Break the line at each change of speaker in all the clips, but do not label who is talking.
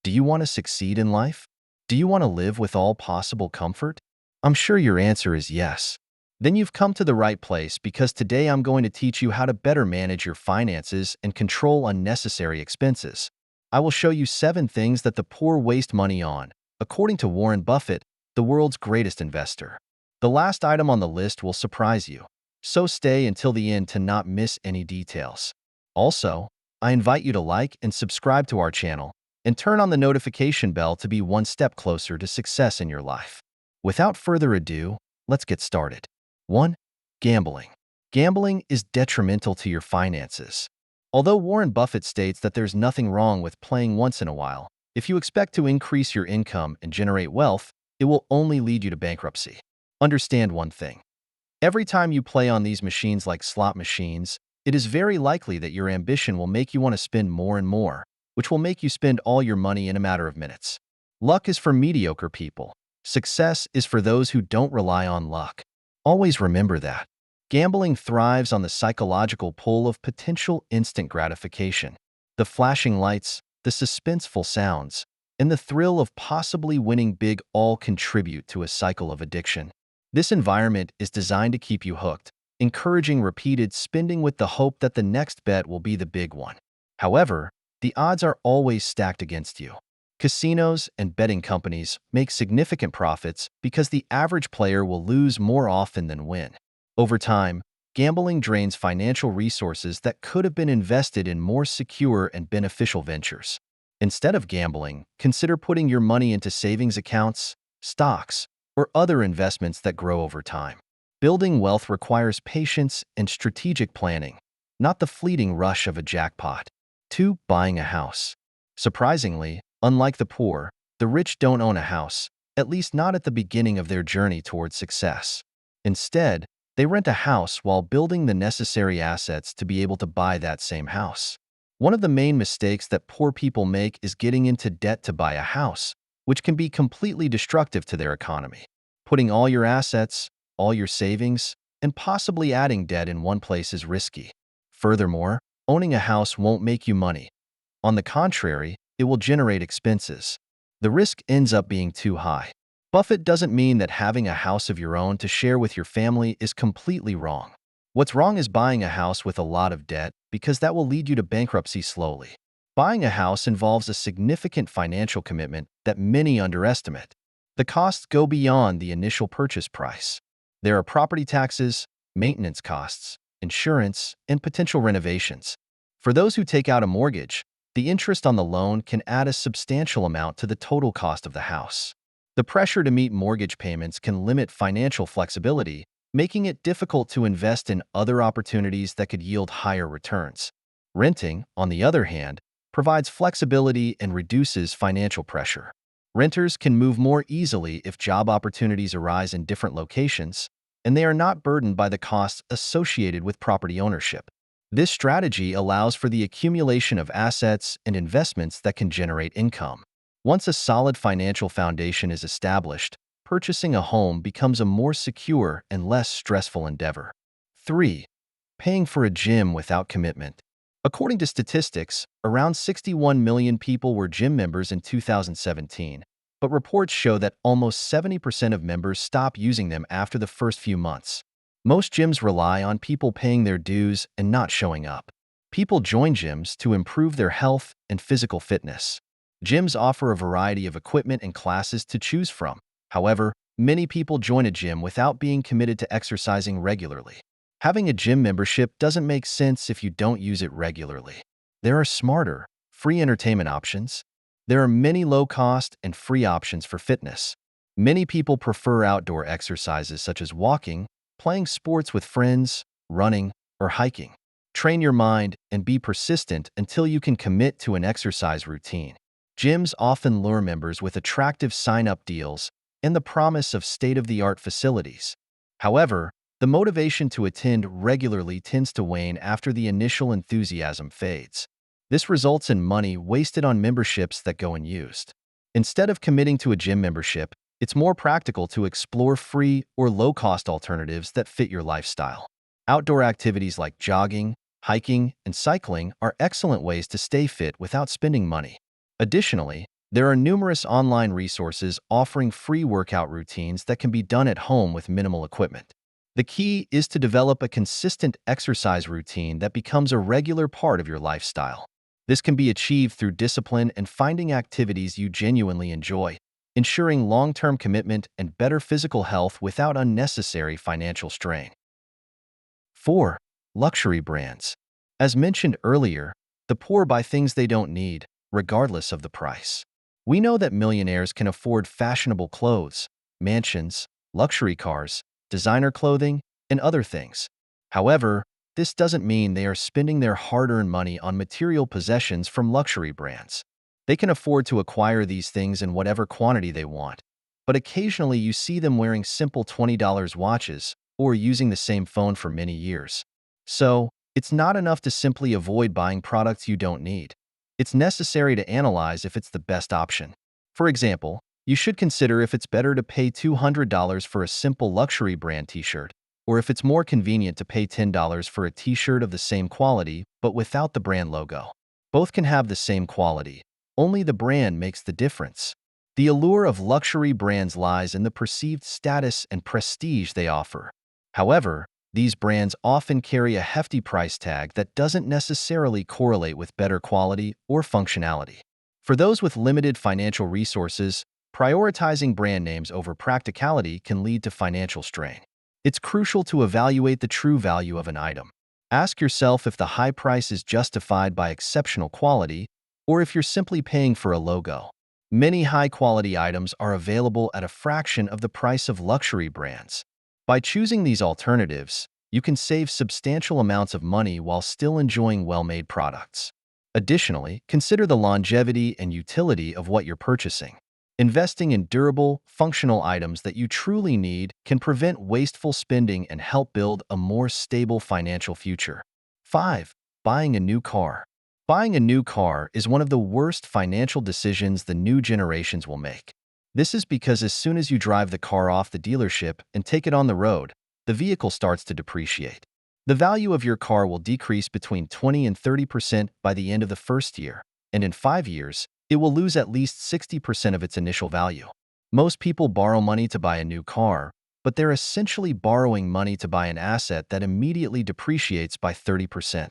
Do you want to succeed in life? Do you want to live with all possible comfort? I'm sure your answer is yes. Then you've come to the right place because today I'm going to teach you how to better manage your finances and control unnecessary expenses. I will show you 7 things that the poor waste money on, according to Warren Buffett, the world's greatest investor. The last item on the list will surprise you, so stay until the end to not miss any details. Also, I invite you to like and subscribe to our channel and turn on the notification bell to be one step closer to success in your life. Without further ado, let's get started. 1. Gambling. Gambling is detrimental to your finances. Although Warren Buffett states that there's nothing wrong with playing once in a while, if you expect to increase your income and generate wealth, it will only lead you to bankruptcy. Understand one thing. Every time you play on these machines like slot machines, it is very likely that your ambition will make you want to spend more and more, which will make you spend all your money in a matter of minutes. Luck is for mediocre people. Success is for those who don't rely on luck. Always remember that. Gambling thrives on the psychological pull of potential instant gratification. The flashing lights, the suspenseful sounds, and the thrill of possibly winning big all contribute to a cycle of addiction. This environment is designed to keep you hooked, encouraging repeated spending with the hope that the next bet will be the big one. However, the odds are always stacked against you. Casinos and betting companies make significant profits because the average player will lose more often than win. Over time, gambling drains financial resources that could have been invested in more secure and beneficial ventures. Instead of gambling, consider putting your money into savings accounts, stocks, or other investments that grow over time. Building wealth requires patience and strategic planning, not the fleeting rush of a jackpot. 2. Buying a house. Surprisingly, unlike the poor, the rich don't own a house, at least not at the beginning of their journey towards success. Instead, they rent a house while building the necessary assets to be able to buy that same house. One of the main mistakes that poor people make is getting into debt to buy a house, which can be completely destructive to their economy. Putting all your assets, all your savings, and possibly adding debt in one place is risky. Furthermore, owning a house won't make you money. On the contrary, it will generate expenses. The risk ends up being too high. Buffett doesn't mean that having a house of your own to share with your family is completely wrong. What's wrong is buying a house with a lot of debt because that will lead you to bankruptcy slowly. Buying a house involves a significant financial commitment that many underestimate. The costs go beyond the initial purchase price. There are property taxes, maintenance costs, insurance, and potential renovations. For those who take out a mortgage, the interest on the loan can add a substantial amount to the total cost of the house. The pressure to meet mortgage payments can limit financial flexibility, making it difficult to invest in other opportunities that could yield higher returns. Renting, on the other hand, provides flexibility and reduces financial pressure. Renters can move more easily if job opportunities arise in different locations, and they are not burdened by the costs associated with property ownership. This strategy allows for the accumulation of assets and investments that can generate income. Once a solid financial foundation is established, purchasing a home becomes a more secure and less stressful endeavor. 3. Paying for a gym without commitment. According to statistics, around 61 million people were gym members in 2017, but reports show that almost 70% of members stop using them after the first few months. Most gyms rely on people paying their dues and not showing up. People join gyms to improve their health and physical fitness. Gyms offer a variety of equipment and classes to choose from. However, many people join a gym without being committed to exercising regularly. Having a gym membership doesn't make sense if you don't use it regularly. There are smarter, free entertainment options. There are many low-cost and free options for fitness. Many people prefer outdoor exercises such as walking, playing sports with friends, running, or hiking. Train your mind and be persistent until you can commit to an exercise routine. Gyms often lure members with attractive sign-up deals and the promise of state-of-the-art facilities. However, the motivation to attend regularly tends to wane after the initial enthusiasm fades. This results in money wasted on memberships that go unused. Instead of committing to a gym membership, it's more practical to explore free or low-cost alternatives that fit your lifestyle. Outdoor activities like jogging, hiking, and cycling are excellent ways to stay fit without spending money. Additionally, There are numerous online resources offering free workout routines that can be done at home with minimal equipment. The key is to develop a consistent exercise routine that becomes a regular part of your lifestyle. This can be achieved through discipline and finding activities you genuinely enjoy, ensuring long-term commitment and better physical health without unnecessary financial strain. 4. Luxury brands. As mentioned earlier, the poor buy things they don't need, regardless of the price. We know that millionaires can afford fashionable clothes, mansions, luxury cars, designer clothing, and other things. However, this doesn't mean they are spending their hard-earned money on material possessions from luxury brands. They can afford to acquire these things in whatever quantity they want, but occasionally you see them wearing simple $20 watches or using the same phone for many years. So, it's not enough to simply avoid buying products you don't need. It's necessary to analyze if it's the best option. For example, you should consider if it's better to pay $200 for a simple luxury brand t-shirt, or if it's more convenient to pay $10 for a t-shirt of the same quality but without the brand logo. Both can have the same quality. Only the brand makes the difference. The allure of luxury brands lies in the perceived status and prestige they offer. However, these brands often carry a hefty price tag that doesn't necessarily correlate with better quality or functionality. For those with limited financial resources, prioritizing brand names over practicality can lead to financial strain. It's crucial to evaluate the true value of an item. Ask yourself if the high price is justified by exceptional quality or if you're simply paying for a logo. Many high-quality items are available at a fraction of the price of luxury brands. By choosing these alternatives, you can save substantial amounts of money while still enjoying well-made products. Additionally, consider the longevity and utility of what you're purchasing. Investing in durable, functional items that you truly need can prevent wasteful spending and help build a more stable financial future. 5. Buying a new car. Buying a new car is one of the worst financial decisions the new generations will make. This is because as soon as you drive the car off the dealership and take it on the road, the vehicle starts to depreciate. The value of your car will decrease between 20 and 30% by the end of the first year, and in 5 years, it will lose at least 60% of its initial value. Most people borrow money to buy a new car, but they're essentially borrowing money to buy an asset that immediately depreciates by 30%.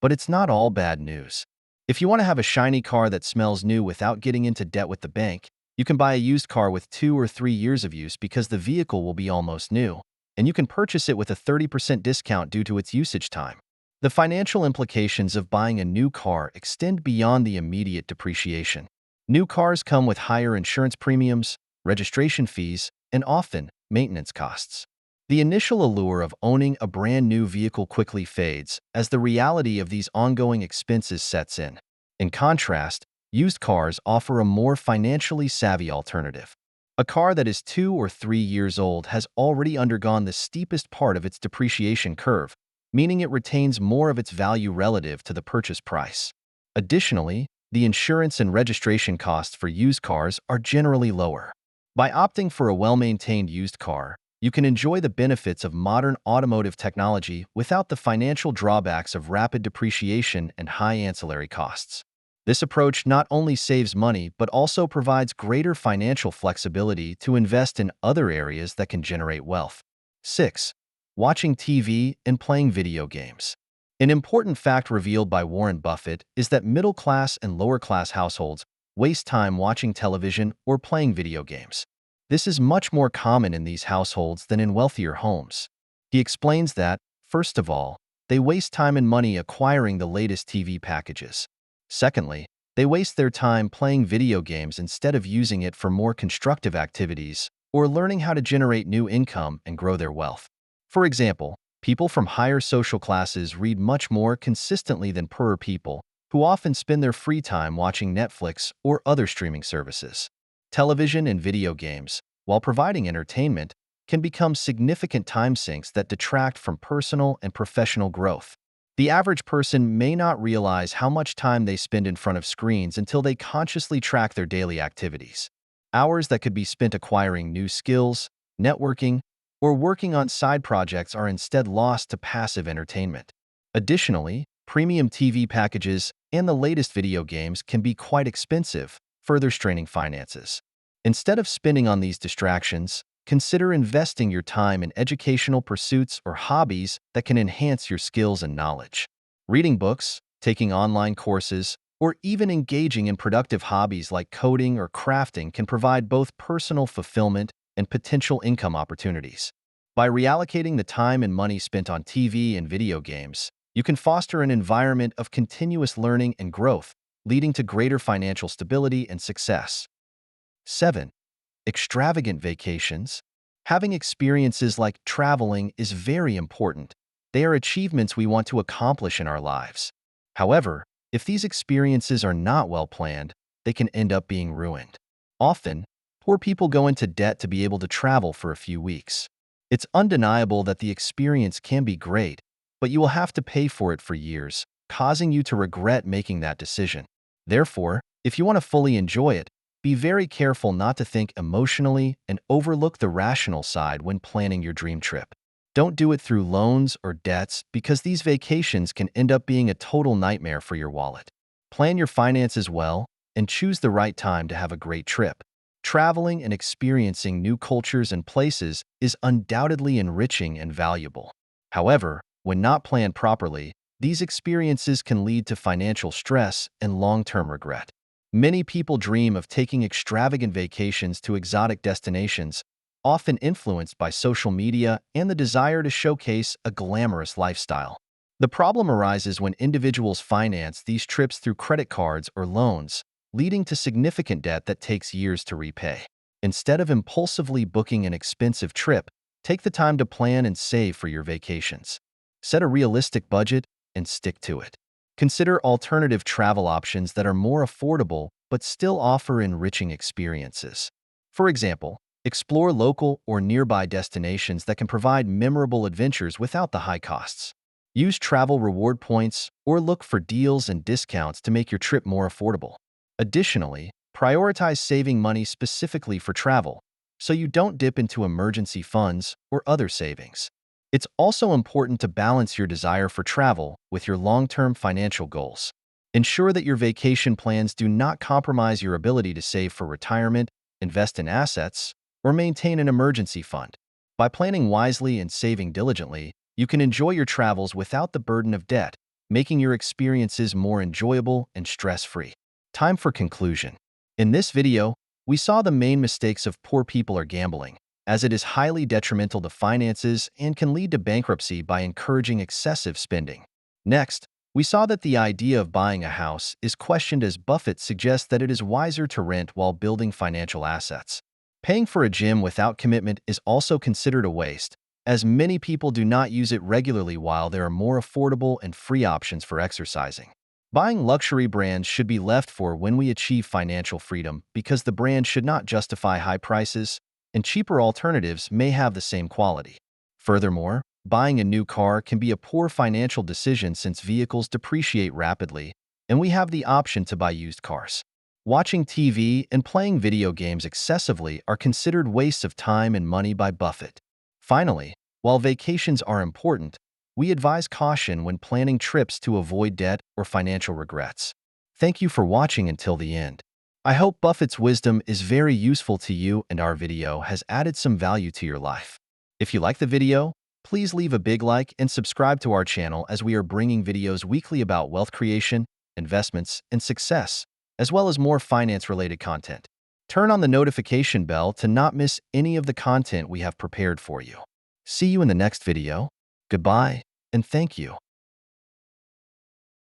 But it's not all bad news. If you want to have a shiny car that smells new without getting into debt with the bank, you can buy a used car with 2 or 3 years of use because the vehicle will be almost new, and you can purchase it with a 30% discount due to its usage time. The financial implications of buying a new car extend beyond the immediate depreciation. New cars come with higher insurance premiums, registration fees, and often maintenance costs. The initial allure of owning a brand new vehicle quickly fades as the reality of these ongoing expenses sets in. In contrast, used cars offer a more financially savvy alternative. A car that is 2 or 3 years old has already undergone the steepest part of its depreciation curve, meaning it retains more of its value relative to the purchase price. Additionally, the insurance and registration costs for used cars are generally lower. By opting for a well-maintained used car, you can enjoy the benefits of modern automotive technology without the financial drawbacks of rapid depreciation and high ancillary costs. This approach not only saves money but also provides greater financial flexibility to invest in other areas that can generate wealth. 6. Watching TV and playing video games. An important fact revealed by Warren Buffett is that middle-class and lower-class households waste time watching television or playing video games. This is much more common in these households than in wealthier homes. He explains that, first of all, they waste time and money acquiring the latest TV packages. Secondly, they waste their time playing video games instead of using it for more constructive activities or learning how to generate new income and grow their wealth. For example, people from higher social classes read much more consistently than poorer people, who often spend their free time watching Netflix or other streaming services. Television and video games, while providing entertainment, can become significant time sinks that detract from personal and professional growth. The average person may not realize how much time they spend in front of screens until they consciously track their daily activities. Hours that could be spent acquiring new skills, networking, or working on side projects are instead lost to passive entertainment. Additionally, premium TV packages and the latest video games can be quite expensive, further straining finances. Instead of spending on these distractions, consider investing your time in educational pursuits or hobbies that can enhance your skills and knowledge. Reading books, taking online courses, or even engaging in productive hobbies like coding or crafting can provide both personal fulfillment and potential income opportunities. By reallocating the time and money spent on TV and video games, you can foster an environment of continuous learning and growth, leading to greater financial stability and success. 7. Extravagant vacations. Having experiences like traveling is very important. They are achievements we want to accomplish in our lives. However, if these experiences are not well planned, they can end up being ruined. Often, poor people go into debt to be able to travel for a few weeks. It's undeniable that the experience can be great, but you will have to pay for it for years, causing you to regret making that decision. Therefore, if you want to fully enjoy it, be very careful not to think emotionally and overlook the rational side when planning your dream trip. Don't do it through loans or debts because these vacations can end up being a total nightmare for your wallet. Plan your finances well and choose the right time to have a great trip. Traveling and experiencing new cultures and places is undoubtedly enriching and valuable. However, when not planned properly, these experiences can lead to financial stress and long-term regret. Many people dream of taking extravagant vacations to exotic destinations, often influenced by social media and the desire to showcase a glamorous lifestyle. The problem arises when individuals finance these trips through credit cards or loans, leading to significant debt that takes years to repay. Instead of impulsively booking an expensive trip, take the time to plan and save for your vacations. Set a realistic budget and stick to it. Consider alternative travel options that are more affordable but still offer enriching experiences. For example, explore local or nearby destinations that can provide memorable adventures without the high costs. Use travel reward points or look for deals and discounts to make your trip more affordable. Additionally, prioritize saving money specifically for travel, so you don't dip into emergency funds or other savings. It's also important to balance your desire for travel with your long-term financial goals. Ensure that your vacation plans do not compromise your ability to save for retirement, invest in assets, or maintain an emergency fund. By planning wisely and saving diligently, you can enjoy your travels without the burden of debt, making your experiences more enjoyable and stress-free. Time for conclusion. In this video, we saw the main mistakes of poor people are gambling, as it is highly detrimental to finances and can lead to bankruptcy by encouraging excessive spending. Next, we saw that the idea of buying a house is questioned as Buffett suggests that it is wiser to rent while building financial assets. Paying for a gym without commitment is also considered a waste, as many people do not use it regularly while there are more affordable and free options for exercising. Buying luxury brands should be left for when we achieve financial freedom because the brand should not justify high prices, and cheaper alternatives may have the same quality. Furthermore, buying a new car can be a poor financial decision since vehicles depreciate rapidly, and we have the option to buy used cars. Watching TV and playing video games excessively are considered wastes of time and money by Buffett. Finally, while vacations are important, we advise caution when planning trips to avoid debt or financial regrets. Thank you for watching until the end. I hope Buffett's wisdom is very useful to you and our video has added some value to your life. If you like the video, please leave a big like and subscribe to our channel as we are bringing videos weekly about wealth creation, investments, and success, as well as more finance-related content. Turn on the notification bell to not miss any of the content we have prepared for you. See you in the next video. Goodbye, and thank you.